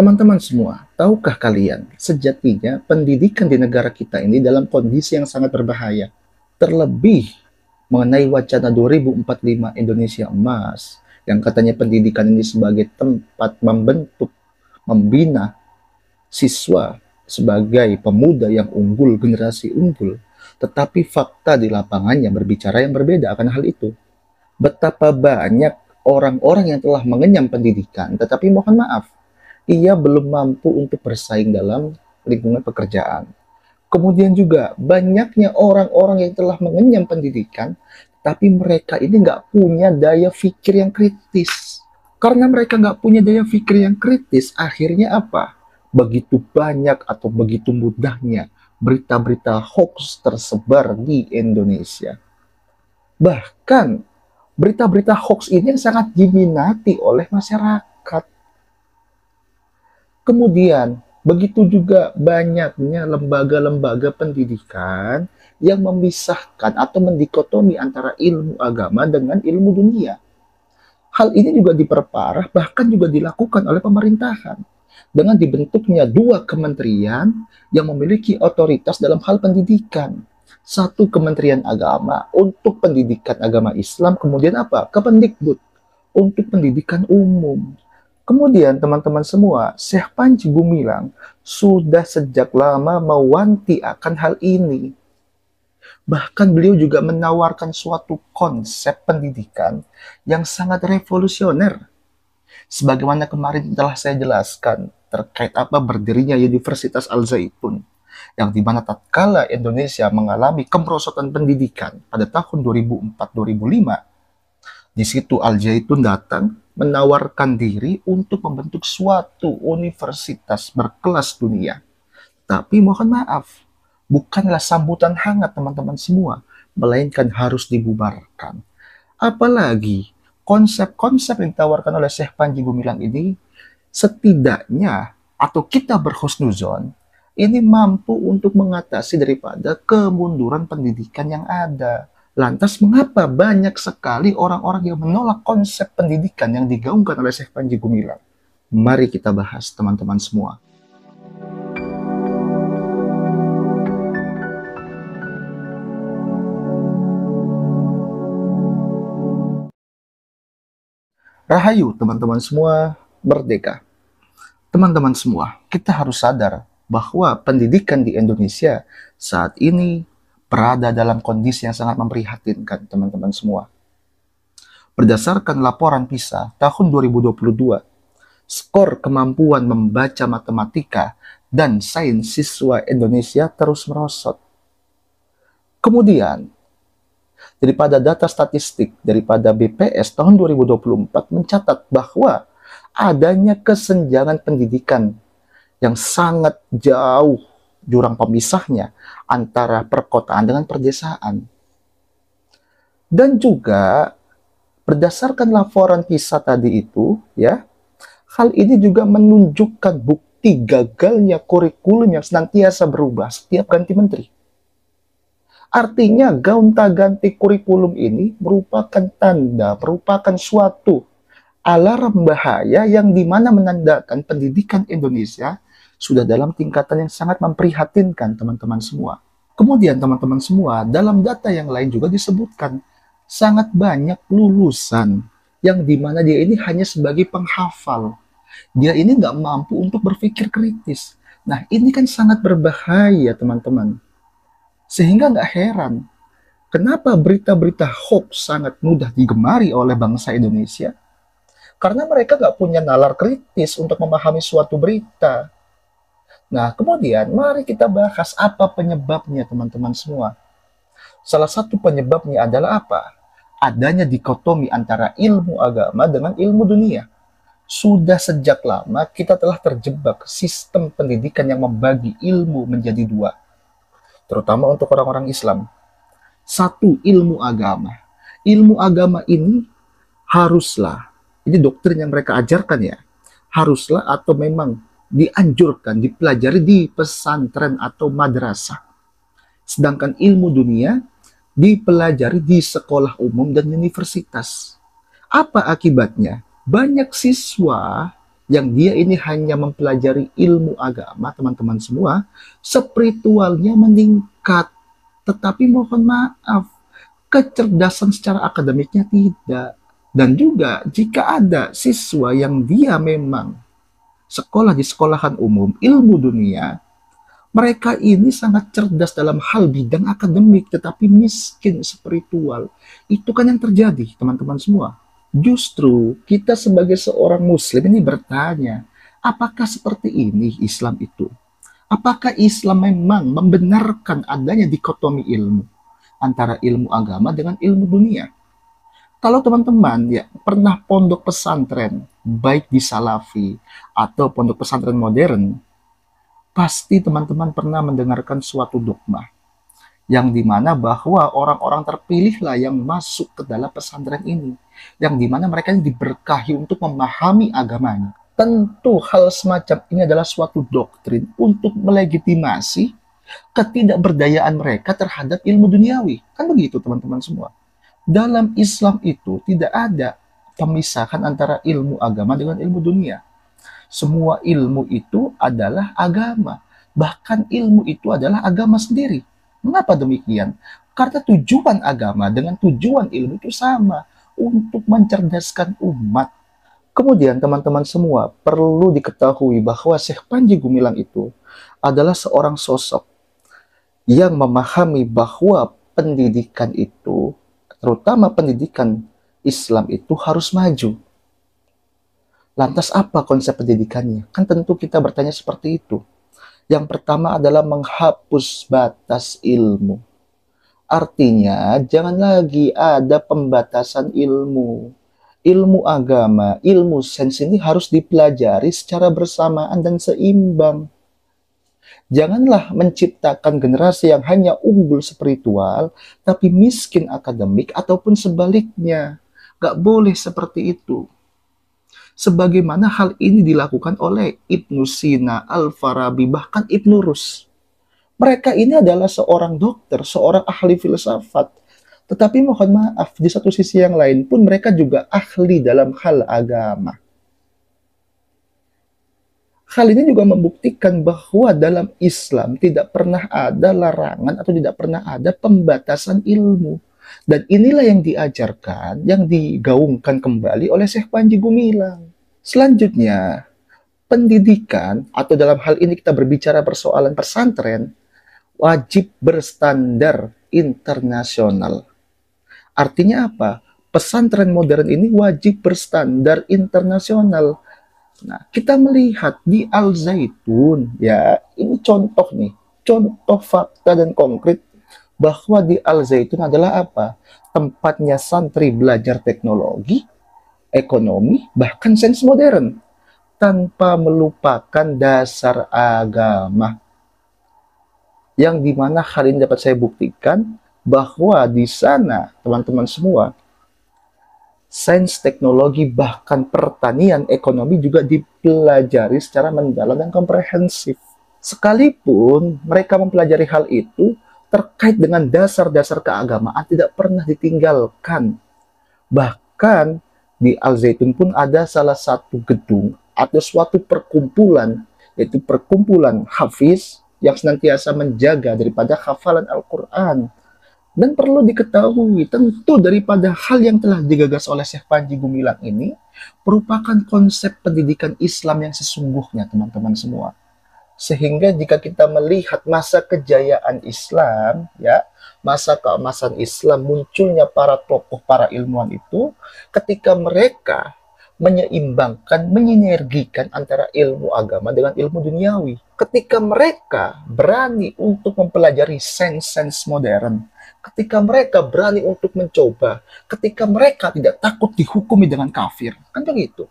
Teman-teman semua, tahukah kalian, sejatinya pendidikan di negara kita ini dalam kondisi yang sangat berbahaya. Terlebih mengenai wacana 2045 Indonesia Emas, yang katanya pendidikan ini sebagai tempat membentuk, membina siswa sebagai pemuda yang unggul, generasi unggul. Tetapi fakta di lapangannya berbicara yang berbeda akan hal itu. Betapa banyak orang-orang yang telah mengenyam pendidikan, tetapi mohon maaf, ia belum mampu untuk bersaing dalam lingkungan pekerjaan. Kemudian juga banyaknya orang-orang yang telah mengenyam pendidikan, tapi mereka ini nggak punya daya pikir yang kritis. Karena mereka nggak punya daya pikir yang kritis, akhirnya apa? Begitu banyak atau begitu mudahnya berita-berita hoax tersebar di Indonesia. Bahkan berita-berita hoax ini yang sangat diminati oleh masyarakat. Kemudian, begitu juga banyaknya lembaga-lembaga pendidikan yang memisahkan atau mendikotomi antara ilmu agama dengan ilmu dunia. Hal ini juga diperparah, bahkan juga dilakukan oleh pemerintahan dengan dibentuknya dua kementerian yang memiliki otoritas dalam hal pendidikan. Satu Kementerian Agama untuk pendidikan agama Islam, kemudian apa? Kemendikbud untuk pendidikan umum. Kemudian teman-teman semua, Syekh Panji Gumilang sudah sejak lama mewanti akan hal ini. Bahkan beliau juga menawarkan suatu konsep pendidikan yang sangat revolusioner. Sebagaimana kemarin telah saya jelaskan terkait apa berdirinya Universitas Al-Zaitun, yang dimana tatkala Indonesia mengalami kemerosotan pendidikan pada tahun 2004-2005, di situ Al-Zaitun datang menawarkan diri untuk membentuk suatu universitas berkelas dunia. Tapi mohon maaf, bukanlah sambutan hangat teman-teman semua, melainkan harus dibubarkan. Apalagi konsep-konsep yang ditawarkan oleh Syekh Panji Gumilang ini, setidaknya atau kita berhusnuzon, ini mampu untuk mengatasi daripada kemunduran pendidikan yang ada. Lantas mengapa banyak sekali orang-orang yang menolak konsep pendidikan yang digaungkan oleh Syekh Panji Gumilang? Mari kita bahas teman-teman semua. Rahayu teman-teman semua, merdeka. Teman-teman semua, kita harus sadar bahwa pendidikan di Indonesia saat ini berada dalam kondisi yang sangat memprihatinkan teman-teman semua. Berdasarkan laporan PISA tahun 2022, skor kemampuan membaca matematika dan sains siswa Indonesia terus merosot. Kemudian, daripada data statistik daripada BPS tahun 2024 mencatat bahwa adanya kesenjangan pendidikan yang sangat jauh jurang pemisahnya antara perkotaan dengan perdesaan. Dan juga berdasarkan laporan PISA tadi itu, ya, hal ini juga menunjukkan bukti gagalnya kurikulum yang senantiasa berubah setiap ganti menteri. Artinya gonta-ganti kurikulum ini merupakan tanda, merupakan suatu alarm bahaya yang dimana menandakan pendidikan Indonesia sudah dalam tingkatan yang sangat memprihatinkan teman-teman semua. Kemudian teman-teman semua, dalam data yang lain juga disebutkan sangat banyak lulusan yang dimana dia ini hanya sebagai penghafal. Dia ini nggak mampu untuk berpikir kritis. Nah ini kan sangat berbahaya teman-teman. Sehingga nggak heran kenapa berita-berita hoax sangat mudah digemari oleh bangsa Indonesia. Karena mereka nggak punya nalar kritis untuk memahami suatu berita. Nah, kemudian mari kita bahas apa penyebabnya teman-teman semua. Salah satu penyebabnya adalah apa? Adanya dikotomi antara ilmu agama dengan ilmu dunia. Sudah sejak lama kita telah terjebak sistem pendidikan yang membagi ilmu menjadi dua. Terutama untuk orang-orang Islam. Satu, ilmu agama. Ilmu agama ini haruslah, ini doktrin yang mereka ajarkan ya, haruslah atau memang dianjurkan, dipelajari di pesantren atau madrasah. Sedangkan ilmu dunia dipelajari di sekolah umum dan universitas. Apa akibatnya? Banyak siswa yang dia ini hanya mempelajari ilmu agama, teman-teman semua, spiritualnya meningkat. Tetapi mohon maaf, kecerdasan secara akademiknya tidak. Dan juga jika ada siswa yang dia memang sekolah di sekolahan umum, ilmu dunia, mereka ini sangat cerdas dalam hal bidang akademik, tetapi miskin spiritual. Itu kan yang terjadi, teman-teman semua. Justru kita sebagai seorang muslim ini bertanya, apakah seperti ini Islam itu? Apakah Islam memang membenarkan adanya dikotomi ilmu antara ilmu agama dengan ilmu dunia? Kalau teman-teman ya pernah pondok pesantren, baik di Salafi atau pondok pesantren modern, pasti teman-teman pernah mendengarkan suatu dogma yang dimana bahwa orang-orang terpilihlah yang masuk ke dalam pesantren ini, yang dimana mereka diberkahi untuk memahami agamanya. Tentu hal semacam ini adalah suatu doktrin untuk melegitimasi ketidakberdayaan mereka terhadap ilmu duniawi. Kan begitu teman-teman semua. Dalam Islam itu tidak ada pemisahan antara ilmu agama dengan ilmu dunia. Semua ilmu itu adalah agama. Bahkan ilmu itu adalah agama sendiri. Mengapa demikian? Karena tujuan agama dengan tujuan ilmu itu sama, untuk mencerdaskan umat. Kemudian teman-teman semua perlu diketahui bahwa Syekh Panji Gumilang itu adalah seorang sosok yang memahami bahwa pendidikan itu, terutama pendidikan Islam itu harus maju. Lantas apa konsep pendidikannya? Kan tentu kita bertanya seperti itu. Yang pertama adalah menghapus batas ilmu. Artinya, jangan lagi ada pembatasan ilmu. Ilmu agama, ilmu sains ini harus dipelajari secara bersamaan dan seimbang. Janganlah menciptakan generasi yang hanya unggul spiritual, tapi miskin akademik ataupun sebaliknya. Gak boleh seperti itu. Sebagaimana hal ini dilakukan oleh Ibnu Sina, Al-Farabi, bahkan Ibnu Rus. Mereka ini adalah seorang dokter, seorang ahli filsafat. Tetapi mohon maaf, di satu sisi yang lain pun mereka juga ahli dalam hal agama. Hal ini juga membuktikan bahwa dalam Islam tidak pernah ada larangan atau tidak pernah ada pembatasan ilmu. Dan inilah yang diajarkan, yang digaungkan kembali oleh Syekh Panji Gumilang. Selanjutnya, pendidikan atau dalam hal ini kita berbicara persoalan pesantren, wajib berstandar internasional. Artinya apa? Pesantren modern ini wajib berstandar internasional. Nah, kita melihat di Al-Zaitun, ya, ini contoh nih, contoh fakta dan konkret bahwa di Al-Zaitun adalah apa? Tempatnya santri belajar teknologi, ekonomi, bahkan sains modern, tanpa melupakan dasar agama. Yang dimana hal ini dapat saya buktikan bahwa di sana, teman-teman semua, sains, teknologi, bahkan pertanian, ekonomi juga dipelajari secara mendalam dan komprehensif. Sekalipun mereka mempelajari hal itu, terkait dengan dasar-dasar keagamaan tidak pernah ditinggalkan. Bahkan di Al-Zaitun pun ada salah satu gedung atau suatu perkumpulan, yaitu perkumpulan hafiz yang senantiasa menjaga daripada hafalan Al-Quran. Dan perlu diketahui, tentu daripada hal yang telah digagas oleh Syekh Panji Gumilang ini merupakan konsep pendidikan Islam yang sesungguhnya, teman-teman semua. Sehingga jika kita melihat masa kejayaan Islam, ya, masa keemasan Islam, munculnya para tokoh, para ilmuwan itu, ketika mereka menyeimbangkan, menyinergikan antara ilmu agama dengan ilmu duniawi. Ketika mereka berani untuk mempelajari sains-sains modern, ketika mereka berani untuk mencoba, ketika mereka tidak takut dihukumi dengan kafir, kan begitu.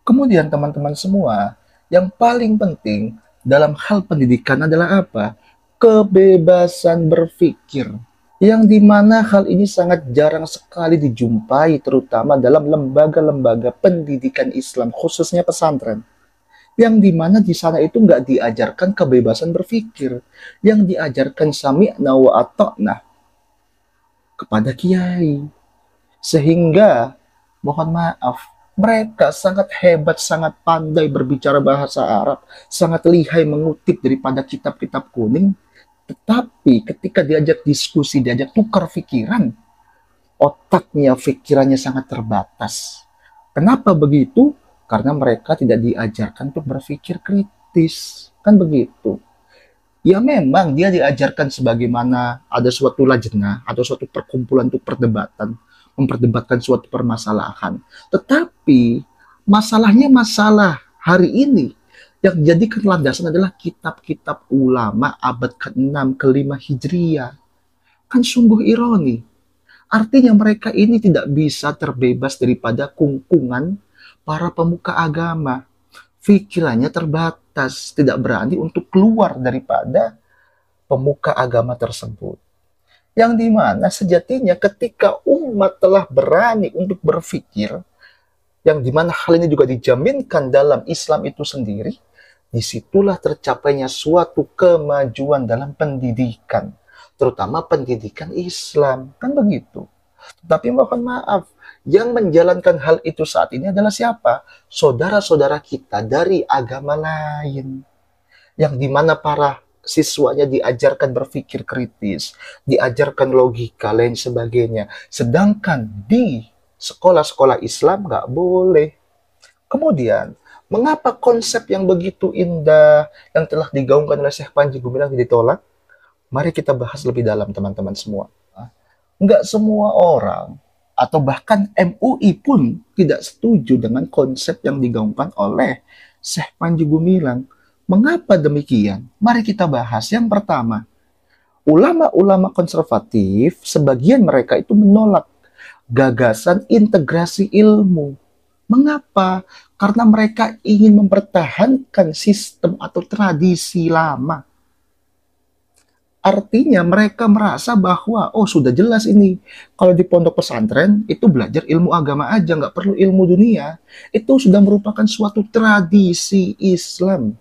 Kemudian teman-teman semua, yang paling penting dalam hal pendidikan adalah apa? Kebebasan berpikir. Yang dimana hal ini sangat jarang sekali dijumpai, terutama dalam lembaga-lembaga pendidikan Islam, khususnya pesantren. Yang dimana di sana itu nggak diajarkan kebebasan berpikir. Yang diajarkan sami'na wa ata'na kepada kiai. Sehingga, mohon maaf, Mereka sangat hebat, sangat pandai berbicara bahasa Arab, sangat lihai mengutip daripada kitab-kitab kuning, tetapi ketika diajak diskusi, diajak tukar pikiran, otaknya, pikirannya sangat terbatas. Kenapa begitu? Karena mereka tidak diajarkan untuk berpikir kritis. Kan begitu. Ya memang dia diajarkan sebagaimana ada suatu lajnah atau suatu perkumpulan untuk perdebatan, memperdebatkan suatu permasalahan. Tetapi masalahnya masalah hari ini yang jadikan landasan adalah kitab-kitab ulama abad ke-6, ke-5 Hijriah. Kan sungguh ironi. Artinya mereka ini tidak bisa terbebas daripada kungkungan para pemuka agama. Pikirannya terbatas, tidak berani untuk keluar daripada pemuka agama tersebut. Yang dimana sejatinya ketika umat telah berani untuk berpikir, yang dimana hal ini juga dijaminkan dalam Islam itu sendiri, disitulah tercapainya suatu kemajuan dalam pendidikan, terutama pendidikan Islam, kan begitu. Tapi mohon maaf, yang menjalankan hal itu saat ini adalah siapa? Saudara-saudara kita dari agama lain, yang dimana para siswanya diajarkan berpikir kritis, diajarkan logika, lain sebagainya. Sedangkan di sekolah-sekolah Islam nggak boleh. Kemudian, mengapa konsep yang begitu indah yang telah digaungkan oleh Syekh Panji Gumilang ditolak? Mari kita bahas lebih dalam, teman-teman semua. Nggak semua orang, atau bahkan MUI pun tidak setuju dengan konsep yang digaungkan oleh Syekh Panji Gumilang. Mengapa demikian? Mari kita bahas. Yang pertama, ulama-ulama konservatif, sebagian mereka itu menolak gagasan integrasi ilmu. Mengapa? Karena mereka ingin mempertahankan sistem atau tradisi lama. Artinya mereka merasa bahwa, oh sudah jelas ini, kalau di pondok pesantren itu belajar ilmu agama aja, nggak perlu ilmu dunia. Itu sudah merupakan suatu tradisi Islam.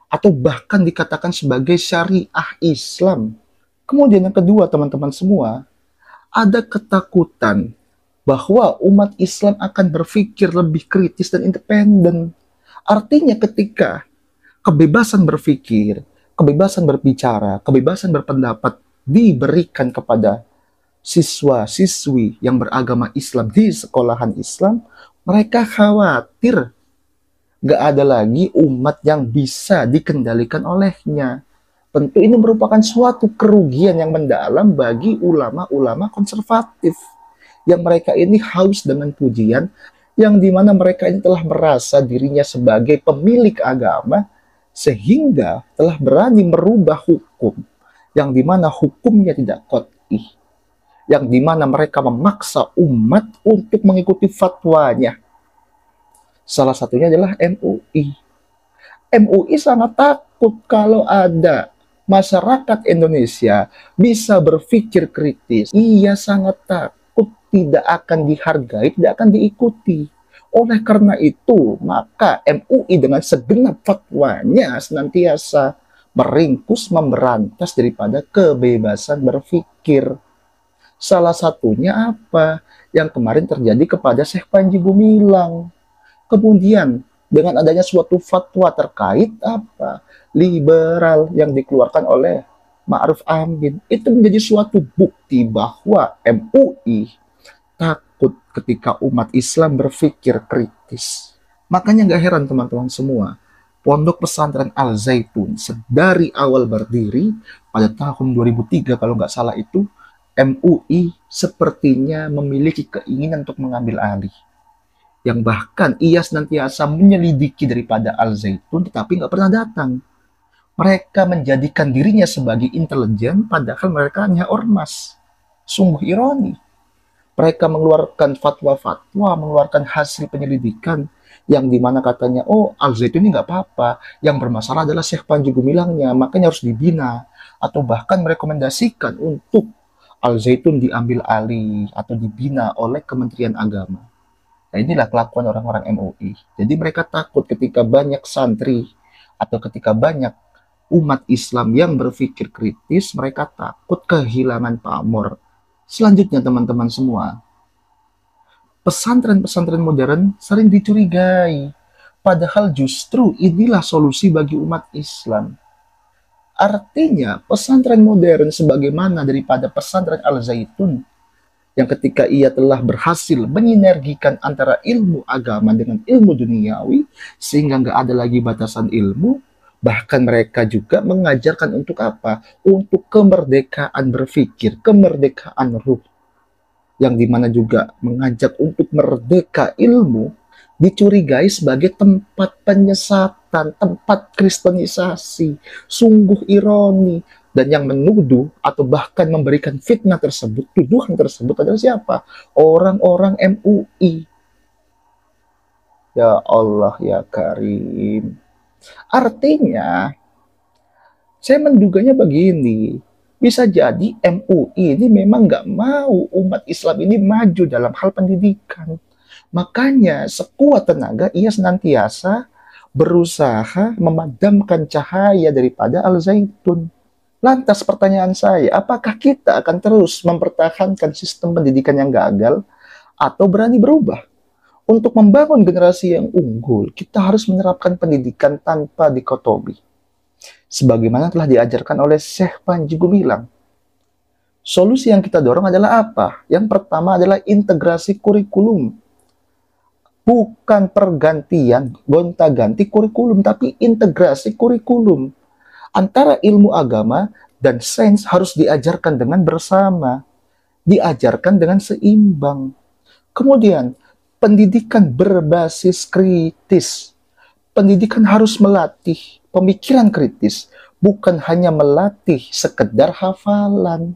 Atau bahkan dikatakan sebagai syariah Islam. Kemudian yang kedua, teman-teman semua, ada ketakutan bahwa umat Islam akan berpikir lebih kritis dan independen. Artinya ketika kebebasan berpikir, kebebasan berbicara, kebebasan berpendapat diberikan kepada siswa-siswi yang beragama Islam di sekolahan Islam, mereka khawatir gak ada lagi umat yang bisa dikendalikan olehnya. Tentu ini merupakan suatu kerugian yang mendalam bagi ulama-ulama konservatif, yang mereka ini haus dengan pujian, yang dimana mereka ini telah merasa dirinya sebagai pemilik agama, sehingga telah berani merubah hukum, yang dimana hukumnya tidak qat'ih, yang dimana mereka memaksa umat untuk mengikuti fatwanya. Salah satunya adalah MUI. MUI sangat takut kalau ada masyarakat Indonesia bisa berpikir kritis. Ia sangat takut tidak akan dihargai, tidak akan diikuti. Oleh karena itu, maka MUI dengan segenap fatwanya senantiasa meringkus, memberantas daripada kebebasan berpikir. Salah satunya apa? Yang kemarin terjadi kepada Syekh Panji Gumilang. Kemudian, dengan adanya suatu fatwa terkait apa? Liberal yang dikeluarkan oleh Ma'ruf Amin. Itu menjadi suatu bukti bahwa MUI takut ketika umat Islam berpikir kritis. Makanya nggak heran teman-teman semua, Pondok Pesantren Al-Zaitun dari awal berdiri pada tahun 2003 kalau nggak salah itu, MUI sepertinya memiliki keinginan untuk mengambil alih. Yang bahkan ia senantiasa menyelidiki daripada Al-Zaitun tetapi nggak pernah datang. Mereka menjadikan dirinya sebagai intelijen padahal mereka hanya ormas. Sungguh ironi. Mereka mengeluarkan fatwa-fatwa, mengeluarkan hasil penyelidikan yang dimana katanya, oh Al-Zaitun ini nggak apa-apa, yang bermasalah adalah Syekh Panji Gumilangnya, makanya harus dibina. Atau bahkan merekomendasikan untuk Al-Zaitun diambil alih atau dibina oleh Kementerian Agama. Nah inilah kelakuan orang-orang MUI. Jadi mereka takut ketika banyak santri atau ketika banyak umat Islam yang berpikir kritis, mereka takut kehilangan pamor. Selanjutnya teman-teman semua, pesantren-pesantren modern sering dicurigai. Padahal justru inilah solusi bagi umat Islam. Artinya, pesantren modern sebagaimana daripada pesantren Al-Zaitun, yang ketika ia telah berhasil menyinergikan antara ilmu agama dengan ilmu duniawi, sehingga nggak ada lagi batasan ilmu, bahkan mereka juga mengajarkan untuk apa? Untuk kemerdekaan berpikir, kemerdekaan ruh, yang dimana juga mengajak untuk merdeka ilmu, dicurigai sebagai tempat penyesatan, tempat kristenisasi. Sungguh ironi. Dan yang menuduh atau bahkan memberikan fitnah tersebut, tuduhan tersebut adalah siapa? Orang-orang MUI. Ya Allah ya Karim. Artinya, saya menduganya begini, bisa jadi MUI ini memang nggak mau umat Islam ini maju dalam hal pendidikan. Makanya sekuat tenaga ia senantiasa berusaha memadamkan cahaya daripada Al-Zaitun. Lantas pertanyaan saya, apakah kita akan terus mempertahankan sistem pendidikan yang gagal atau berani berubah? Untuk membangun generasi yang unggul, kita harus menerapkan pendidikan tanpa dikotomi. Sebagaimana telah diajarkan oleh Syekh Panji Gumilang. Solusi yang kita dorong adalah apa? Yang pertama adalah integrasi kurikulum. Bukan pergantian, gonta-ganti kurikulum, tapi integrasi kurikulum. Antara ilmu agama dan sains harus diajarkan dengan bersama, diajarkan dengan seimbang. Kemudian, pendidikan berbasis kritis. Pendidikan harus melatih pemikiran kritis, bukan hanya melatih sekedar hafalan.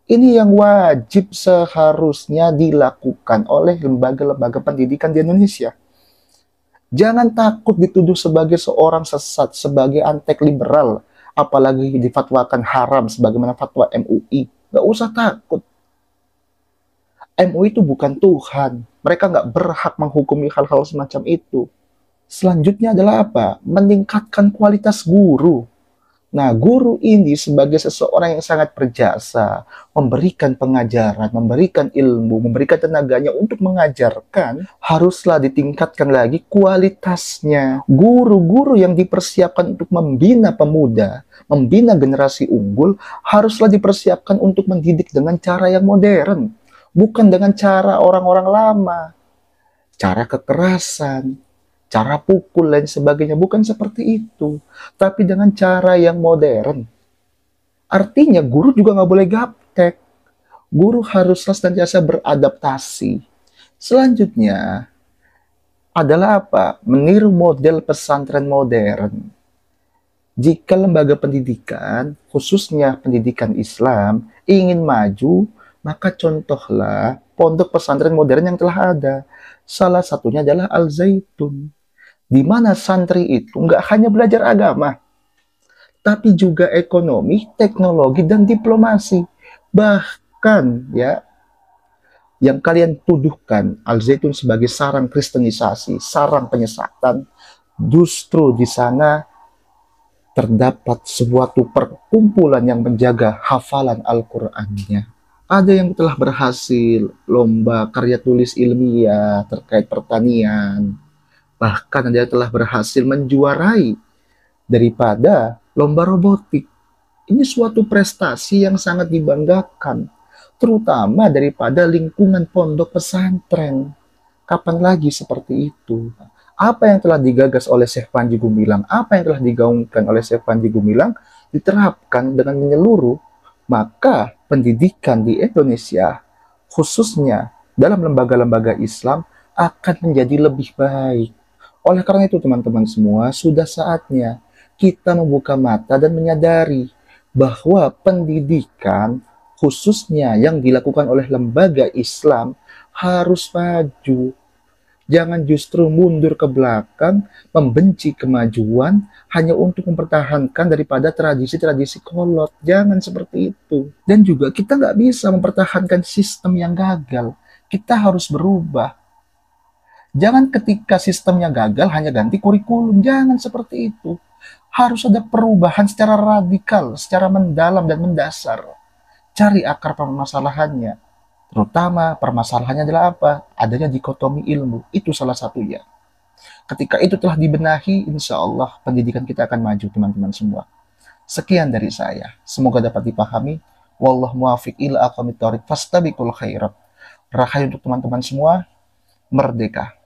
Ini yang wajib seharusnya dilakukan oleh lembaga-lembaga pendidikan di Indonesia. Jangan takut dituduh sebagai seorang sesat, sebagai antek liberal, apalagi difatwakan haram sebagaimana fatwa MUI. Gak usah takut. MUI itu bukan Tuhan. Mereka gak berhak menghukumi hal-hal semacam itu. Selanjutnya adalah apa? Meningkatkan kualitas guru. Nah, guru ini sebagai seseorang yang sangat berjasa, memberikan pengajaran, memberikan ilmu, memberikan tenaganya untuk mengajarkan, haruslah ditingkatkan lagi kualitasnya. Guru-guru yang dipersiapkan untuk membina pemuda, membina generasi unggul, haruslah dipersiapkan untuk mendidik dengan cara yang modern, bukan dengan cara orang-orang lama, cara kekerasan, cara pukul dan sebagainya, bukan seperti itu. Tapi dengan cara yang modern. Artinya guru juga nggak boleh gaptek. Guru haruslah senantiasa beradaptasi. Selanjutnya adalah apa? Meniru model pesantren modern. Jika lembaga pendidikan, khususnya pendidikan Islam, ingin maju, maka contohlah pondok pesantren modern yang telah ada. Salah satunya adalah Al-Zaitun, di mana santri itu nggak hanya belajar agama, tapi juga ekonomi, teknologi, dan diplomasi. Bahkan ya, yang kalian tuduhkan Al-Zaitun sebagai sarang kristenisasi, sarang penyesatan, justru di sana terdapat suatu perkumpulan yang menjaga hafalan Al-Qur'annya. Ada yang telah berhasil lomba karya tulis ilmiah terkait pertanian, bahkan dia telah berhasil menjuarai daripada lomba robotik. Ini suatu prestasi yang sangat dibanggakan, terutama daripada lingkungan pondok pesantren. Kapan lagi seperti itu? Apa yang telah digagas oleh Syekh Panji Gumilang, apa yang telah digaungkan oleh Syekh Panji Gumilang, diterapkan dengan menyeluruh, maka pendidikan di Indonesia, khususnya dalam lembaga-lembaga Islam, akan menjadi lebih baik. Oleh karena itu teman-teman semua, sudah saatnya kita membuka mata dan menyadari bahwa pendidikan khususnya yang dilakukan oleh lembaga Islam harus maju. Jangan justru mundur ke belakang, membenci kemajuan hanya untuk mempertahankan daripada tradisi-tradisi kolot. Jangan seperti itu. Dan juga kita nggak bisa mempertahankan sistem yang gagal. Kita harus berubah. Jangan ketika sistemnya gagal hanya ganti kurikulum. Jangan seperti itu. Harus ada perubahan secara radikal, secara mendalam dan mendasar. Cari akar permasalahannya. Terutama permasalahannya adalah apa? Adanya dikotomi ilmu. Itu salah satunya. Ketika itu telah dibenahi, insya Allah pendidikan kita akan maju, teman-teman semua. Sekian dari saya. Semoga dapat dipahami. Wallahu muwaffiq ila aqwamit thoriq fastabiqul khairat. Rahayu untuk teman-teman semua. Merdeka.